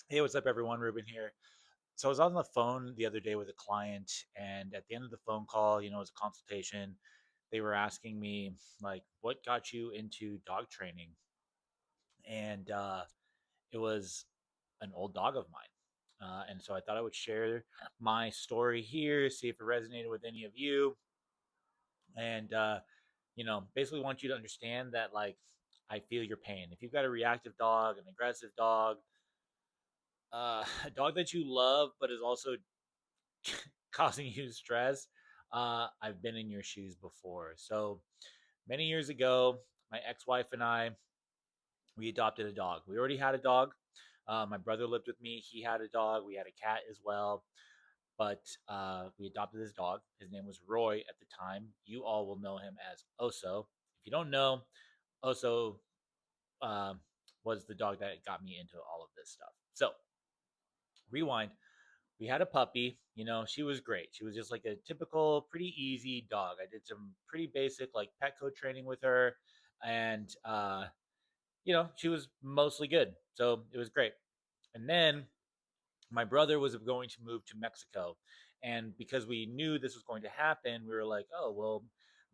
Hey, what's up, everyone? Ruben here. So I was on the phone the other day with a client, and at the end of the phone call, it was a consultation. They were asking me, like, what got you into dog training? And it was an old dog of mine. And so I thought I would share my story here, see if it resonated with any of you. And, basically want you to understand that, like, I feel your pain. If you've got a reactive dog, an aggressive dog, a dog that you love, but is also causing you stress, I've been in your shoes before. So many years ago, my ex-wife and I, we adopted a dog. We already had a dog. My brother lived with me. He had a dog. We had a cat as well. But we adopted this dog. His name was Roy at the time. You all will know him as Oso. If you don't know, Oso uh, was the dog that got me into all of this stuff. So, rewind. We had a puppy. She was great. She was just like a typical, pretty easy dog. I did some pretty basic like Petco training with her, and she was mostly good. So it was great. And then my brother was going to move to Mexico, and because we knew this was going to happen, we were like, oh well,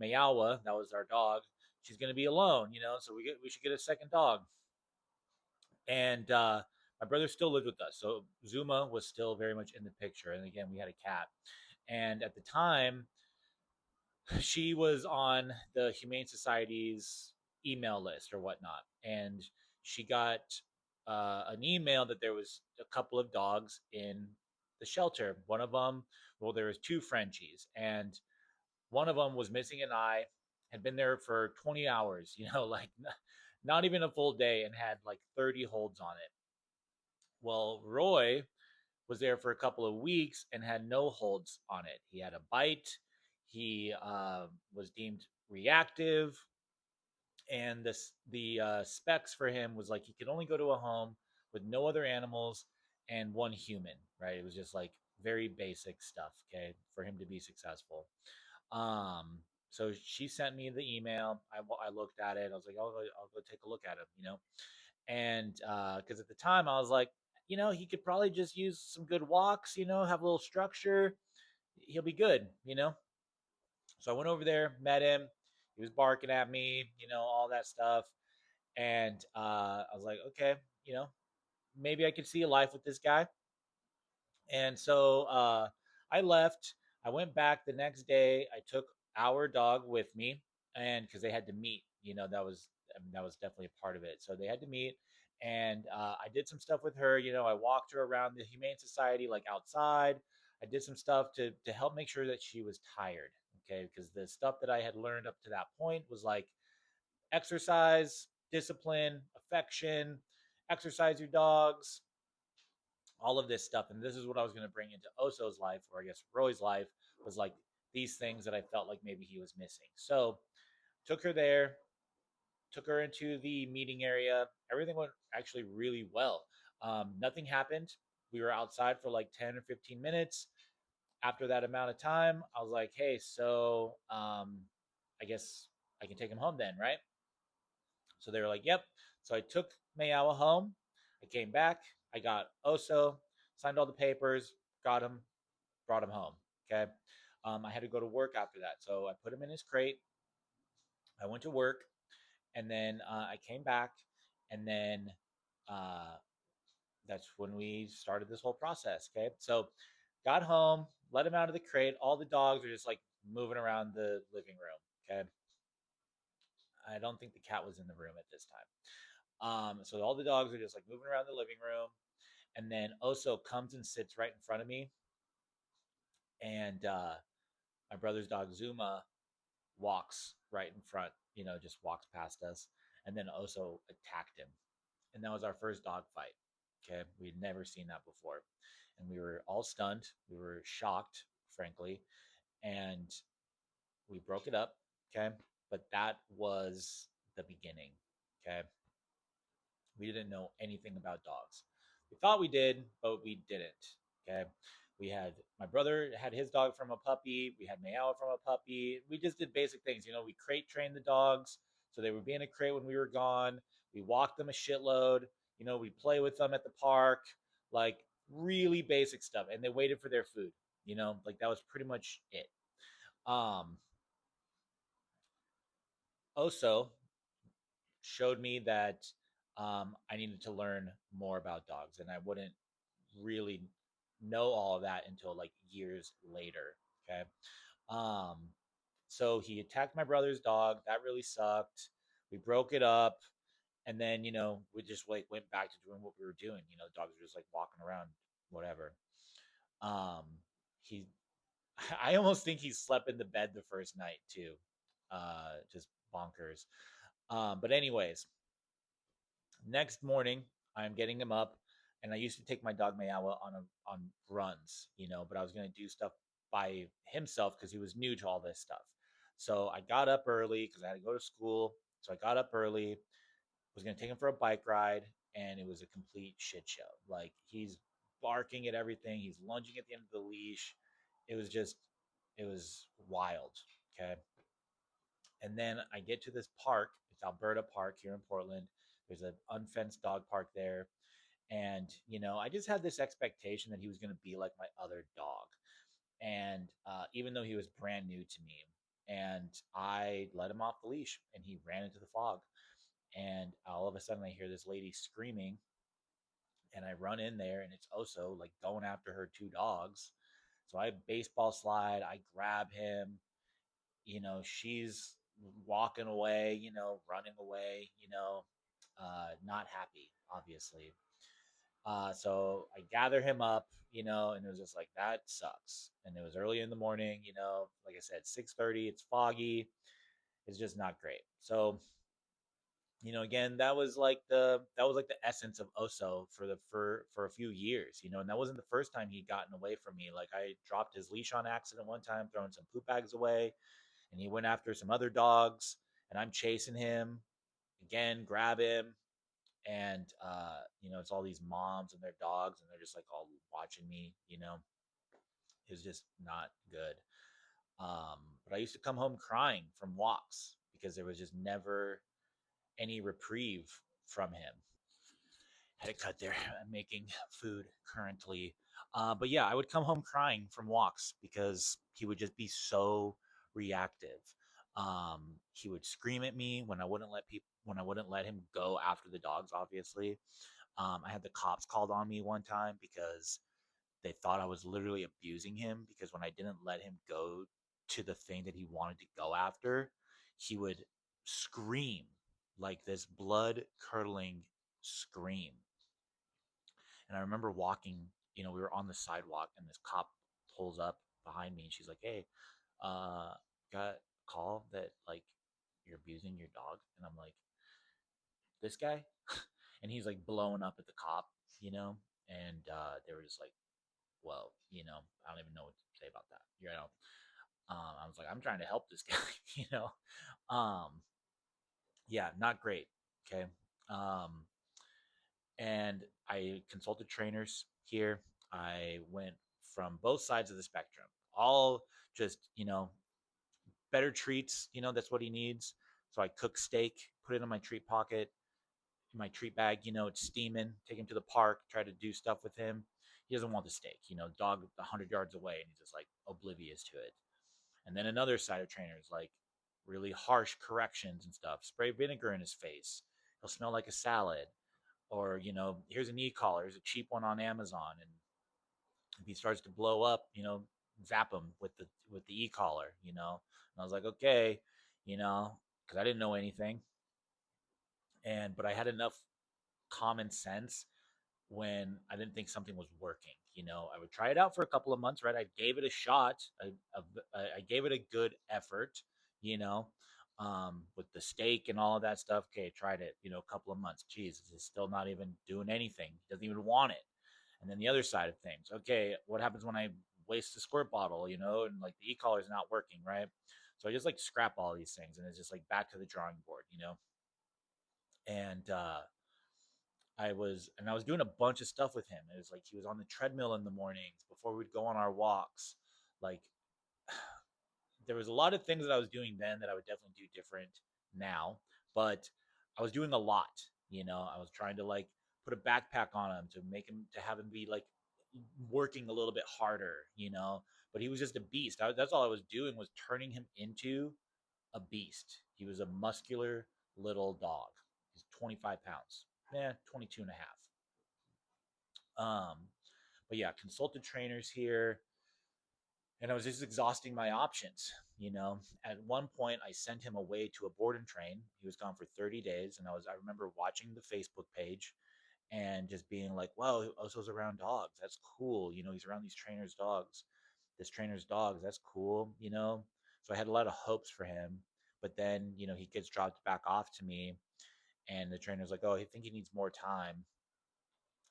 Mayawa, that was our dog. She's going to be alone, so we should get a second dog. And my brother still lived with us, so Zuma was still very much in the picture. And again, we had a cat, and at the time, she was on the Humane Society's email list or whatnot, and she got an email that there was a couple of dogs in the shelter. One of them, well, there was two Frenchies, and one of them was missing an eye, had been there for 20 hours, like not even a full day, and had like 30 holds on it. Well, Roy was there for a couple of weeks and had no holds on it. He had a bite. He was deemed reactive, and the specs for him was like he could only go to a home with no other animals and one human. Right? It was just like very basic stuff. Okay, for him to be successful. Um, so she sent me the email. I looked at it. I was like, I'll go take a look at him. And because at the time I was like, he could probably just use some good walks, have a little structure, he'll be good. So I went over there, met him. He was barking at me, all that stuff. And I was like, okay, you know maybe I could see a life with this guy. And so I left. I went back the next day. I took our dog with me, and because they had to meet, that was definitely a part of it. So they had to meet, and I did some stuff with her. I walked her around the Humane Society, like outside. I did some stuff to help make sure that she was tired. Okay, because the stuff that I had learned up to that point was like exercise, discipline, affection, exercise your dogs, all of this stuff. And this is what I was going to bring into Oso's life, or I guess Roy's life, was like these things that I felt like maybe he was missing. So took her there, took her into the meeting area. Everything went actually really well. Nothing happened. We were outside for like 10 or 15 minutes. After that amount of time, I was like, hey, so I guess I can take him home then, right? So they were like, yep. So I took Mayawa home. I came back. I got Oso, signed all the papers, got him, brought him home. Okay. I had to go to work after that. So I put him in his crate. I went to work, and then I came back, and then uh, that's when we started this whole process. Okay. So got home, let him out of the crate. All the dogs are just like moving around the living room. Okay. I don't think the cat was in the room at this time. So all the dogs are just like moving around the living room, and then Oso comes and sits right in front of me, and my brother's dog Zuma walks right in front, just walks past us, and then Oso attacked him, and that was our first dog fight. Okay, we'd never seen that before, and we were all stunned. We were shocked, frankly, and we broke it up. Okay, but that was the beginning. Okay, we didn't know anything about dogs. We thought we did, but we didn't. Okay. We had my brother had his dog from a puppy. We had Mayao from a puppy. We just did basic things. We crate trained the dogs. So they would be in a crate when we were gone. We walked them a shitload. We play with them at the park. like really basic stuff, and they waited for their food. Like that was pretty much it. Um, also showed me that I needed to learn more about dogs, and I wouldn't really know all of that until like years later. Okay. Um, so he attacked my brother's dog. That really sucked. We broke it up. And then, we just like went back to doing what we were doing. The dogs were just like walking around, whatever. Um, he, I almost think he slept in the bed the first night too. Just bonkers. But anyways, next morning, I'm getting him up, and I used to take my dog Mayawa on runs, but I was gonna do stuff by himself because he was new to all this stuff. So I got up early because I had to go to school. So I got up early, was gonna take him for a bike ride, and it was a complete shit show. Like he's barking at everything, he's lunging at the end of the leash. It was just, it was wild. Okay. And then I get to this park. It's Alberta Park here in Portland. There's an unfenced dog park there. And, I just had this expectation that he was going to be like my other dog. And even though he was brand new to me, and I let him off the leash and he ran into the fog. And all of a sudden, I hear this lady screaming. And I run in there, and it's also like going after her two dogs. So I baseball slide, I grab him, she's walking away, running away, not happy, obviously. So I gather him up, and it was just like, that sucks. And it was early in the morning, like I said, 6:30, it's foggy. It's just not great. So, again, that was like the essence of Oso for a few years, and that wasn't the first time he'd gotten away from me. Like I dropped his leash on accident one time, throwing some poop bags away, and he went after some other dogs, and I'm chasing him again, grab him, and it's all these moms and their dogs, and they're just like all watching me. It was just not good. But I used to come home crying from walks because there was just never any reprieve from him. Had to cut there. I'm making food currently. But yeah, I would come home crying from walks because he would just be so reactive. He would scream at me when I wouldn't let him go after the dogs. Obviously, I had the cops called on me one time because they thought I was literally abusing him because when I didn't let him go to the thing that he wanted to go after, he would scream like this blood curdling scream. And I remember walking, we were on the sidewalk and this cop pulls up behind me and she's like, "Hey, uh, got a call that like you're abusing your dog." And I'm like, "This guy?" And he's like blowing up at the cop, you know? And they were just like, "Well, I don't even know what to say about that." I was like, "I'm trying to help this guy," you know? Um, yeah, not great. Okay. Um, and I consulted trainers here. I went from both sides of the spectrum, all just, better treats, that's what he needs. So I cook steak, put it in my treat pocket, in my treat bag, it's steaming, take him to the park, try to do stuff with him. He doesn't want the steak, dog 100 yards away, and he's just like oblivious to it. And then another side of trainers, like really harsh corrections and stuff, spray vinegar in his face. He'll smell like a salad. Or, here's an e-collar, here's a cheap one on Amazon. And if he starts to blow up, zap him with the e-collar. And I was like, okay, because I didn't know anything. But I had enough common sense when I didn't think something was working. I would try it out for a couple of months, right? I gave it a shot. I gave it a good effort, you know, with the steak and all of that stuff. Okay, tried it, a couple of months. Jeez, it's still not even doing anything. He doesn't even want it. And then the other side of things, okay, what happens when I waste a squirt bottle, and like the e-collar is not working, right? So I just like scrap all these things, and it's just like back to the drawing board. And I was doing a bunch of stuff with him. It was like he was on the treadmill in the mornings before we'd go on our walks. Like there was a lot of things that I was doing then that I would definitely do different now, but I was doing a lot. I was trying to like put a backpack on him to make him to have him be like working a little bit harder. But he was just a beast. That's all I was doing was turning him into a beast. He was a muscular little dog. He's 25 pounds. Yeah, 22 and a half. But yeah, consulted trainers here, and I was just exhausting my options. At one point, I sent him away to a board and train. He was gone for 30 days, and I remember watching the Facebook page and just being like, "Wow, Oso's around dogs. That's cool. He's around these trainers' dogs. This trainer's dogs. That's cool. So I had a lot of hopes for him, but then he gets dropped back off to me, and the trainer's like, "Oh, I think he needs more time."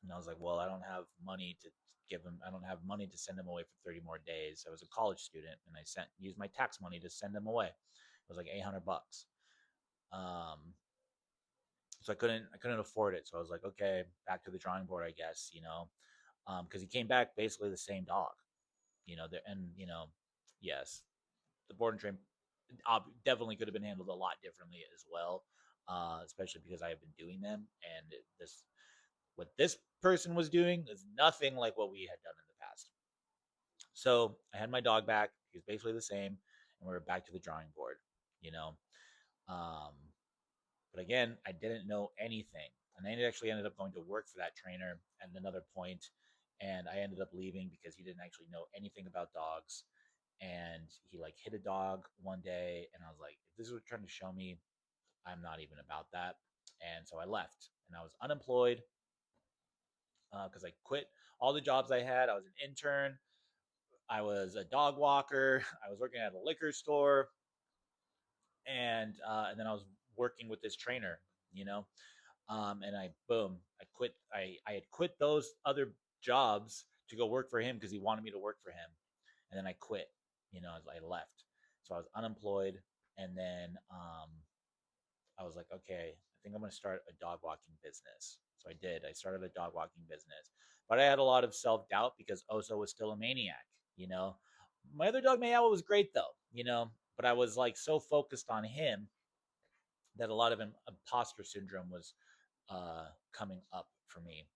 And I was like, well, I don't have money to give him. I don't have money to send him away for 30 more days. I was a college student, and I used my tax money to send him away. It was like $800. Um, so I couldn't afford it. So I was like, okay, back to the drawing board, I guess. Because he came back basically the same dog. And yes, the board and train definitely could have been handled a lot differently as well. Especially because I have been doing them, and this what this person was doing is nothing like what we had done in the past. So I had my dog back. He was basically the same, and we were back to the drawing board. You know, um, but again, I didn't know anything, and I actually ended up going to work for that trainer at another point, and I ended up leaving because he didn't actually know anything about dogs, and he like hit a dog one day, and I was like, if this is what you're trying to show me, I'm not even about that, and so I left, and I was unemployed because I quit all the jobs I had. I was an intern. I was a dog walker. I was working at a liquor store, and then I was working with this trainer. You know, and I quit. I had quit those other jobs to go work for him because he wanted me to work for him, and then I quit. I left, so I was unemployed, and then I was like, okay, I think I'm going to start a dog walking business. So I did. I started a dog walking business, but I had a lot of self doubt because Oso was still a maniac. You know, my other dog Mayawa was great though. But I was like so focused on him that a lot of imposter syndrome was coming up for me.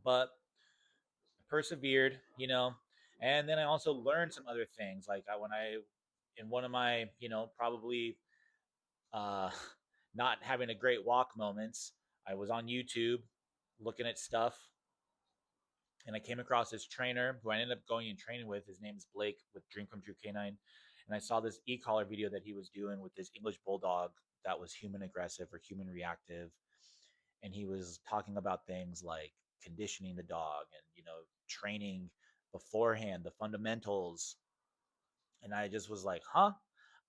But I persevered. And then I also learned some other things. Like when I in one of my probably uh, not having a great walk moments. I was on YouTube looking at stuff, and I came across this trainer who I ended up going and training with. His name is Blake with Dream Come True Canine, and I saw this e-collar video that he was doing with this English bulldog that was human aggressive or human reactive, and he was talking about things like conditioning the dog and training beforehand, the fundamentals, and I just was like, huh,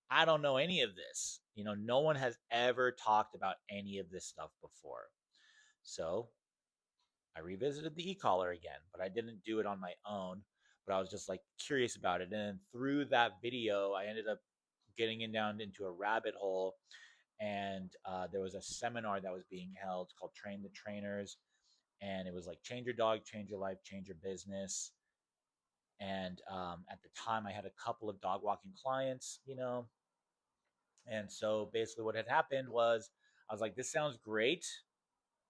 I don't know any of this. No one has ever talked about any of this stuff before. So I revisited the e-collar again, but I didn't do it on my own. But I was just like curious about it. And then through that video, I ended up getting in down into a rabbit hole. And there was a seminar that was being held called Train the Trainers. And it was like change your dog, change your life, change your business. And at the time, I had a couple of dog walking clients. And so basically, what had happened was I was like, this sounds great.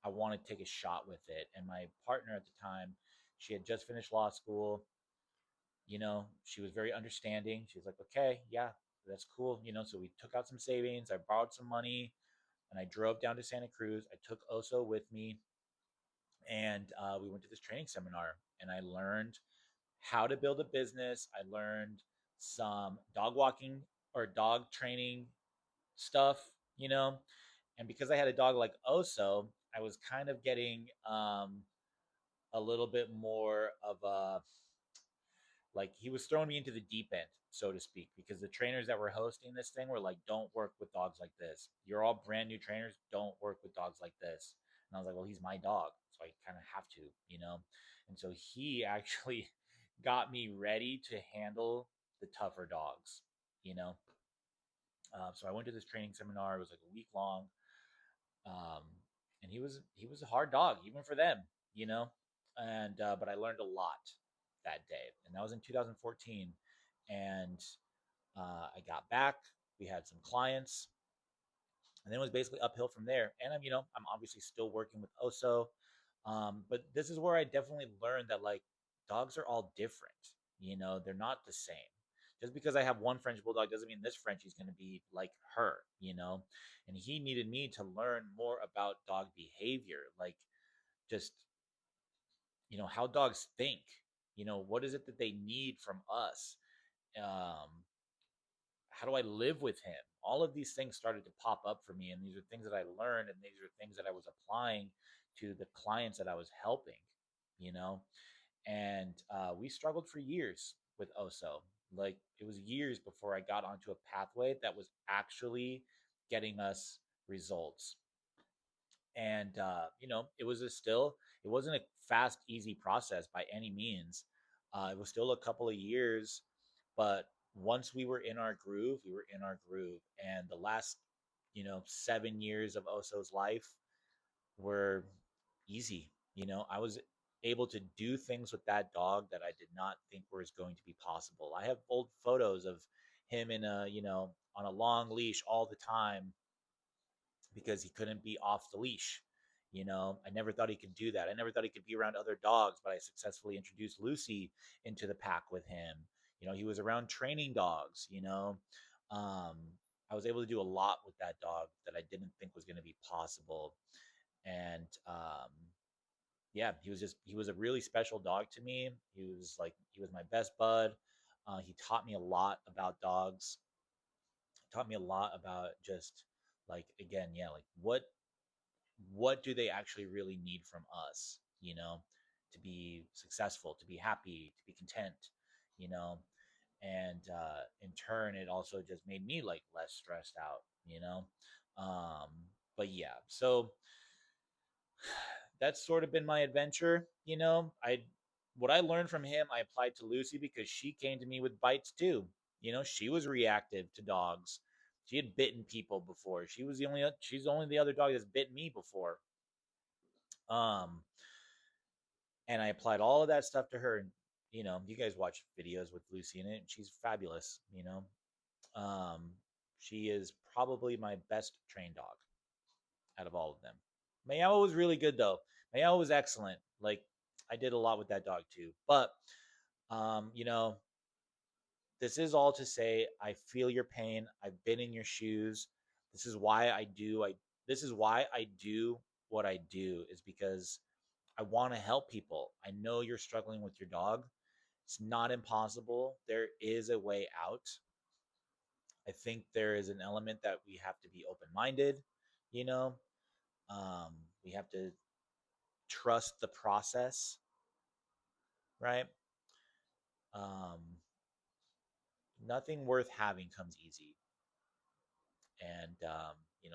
I want to take a shot with it. And my partner at the time, she had just finished law school. She was very understanding. She was like, okay, yeah, that's cool. So we took out some savings. I borrowed some money and I drove down to Santa Cruz. I took Oso with me and we went to this training seminar and I learned how to build a business. I learned some dog walking or dog training stuff. And because I had a dog like Oso, I was kind of getting a little bit more of a like he was throwing me into the deep end, so to speak, because the trainers that were hosting this thing were like, "Don't work with dogs like this. You're all brand new trainers. Don't work with dogs like this." And I was like, "Well, he's my dog, so I kind of have to." And so he actually got me ready to handle the tougher dogs, you know. So I went to this training seminar. It was like a week long, um, and he was a hard dog even for them, you know. And but I learned a lot that day, and that was in 2014. And I got back. We had some clients, And then it was basically uphill from there. And I'm obviously still working with Oso, but this is where I definitely learned that like dogs are all different. They're not the same. Just because I have one French bulldog doesn't mean this Frenchie's going to be like her. And he needed me to learn more about dog behavior, like just how dogs think. What is it that they need from us? Um, how do I live with him? All of these things started to pop up for me, and these are things that I learned, and these are things that I was applying to the clients that I was helping. You know, and we struggled for years with Oso. Like it was years before I got onto a pathway that was actually getting us results. And it wasn't a fast, easy process by any means. It was still a couple of years, but once we were in our groove, we were in our groove. And the last 7 years of Oso's life were easy. I was able to do things with that dog that I did not think was going to be possible. I have old photos of him in a on a long leash all the time because he couldn't be off the leash. I never thought he could do that. I never thought he could be around other dogs, but I successfully introduced Lucy into the pack with him. He was around training dogs. Um, I was able to do a lot with that dog that I didn't think was going to be possible. And yeah, he was a really special dog to me. He was my best bud. He taught me a lot about dogs, taught me a lot about just like again, yeah, like what do they actually really need from us, to be successful, to be happy, to be content, you know? And in turn, it also just made me like less stressed out. Um, but yeah, so that's sort of been my adventure. What I learned from him, I applied to Lucy because she came to me with bites too. She was reactive to dogs. She had bitten people before. She's only the other dog that's bitten me before. Um, and I applied all of that stuff to her. And you guys watch videos with Lucy in it. And she's fabulous. Um, she is probably my best trained dog out of all of them. Mayao was really good though. Mayao was excellent. Like I did a lot with that dog too. But um, you know, this is all to say I feel your pain. I've been in your shoes. This is why I do I this is why I do what I do is because I want to help people. I know you're struggling with your dog. It's not impossible. There is a way out. I think there is an element that we have to be open-minded, you know. Um, we have to trust the process, right? Um, Nothing worth having comes easy, and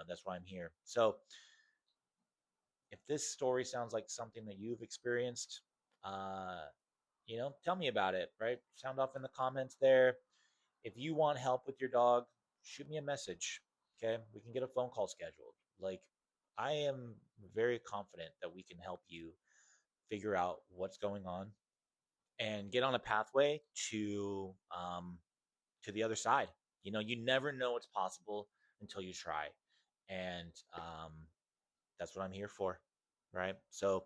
that's why I'm here. So, if this story sounds like something that you've experienced, uh, tell me about it. Right? Sound off in the comments there. If you want help with your dog, shoot me a message. Okay, we can get a phone call scheduled. Like, I am very confident that we can help you figure out what's going on and get on a pathway to the other side. You never know what's possible until you try, and that's what I'm here for, right? So,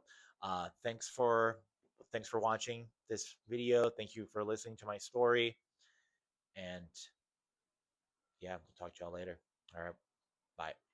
thanks for watching this video. Thank you for listening to my story, and yeah, we'll talk to y'all later. All right, bye.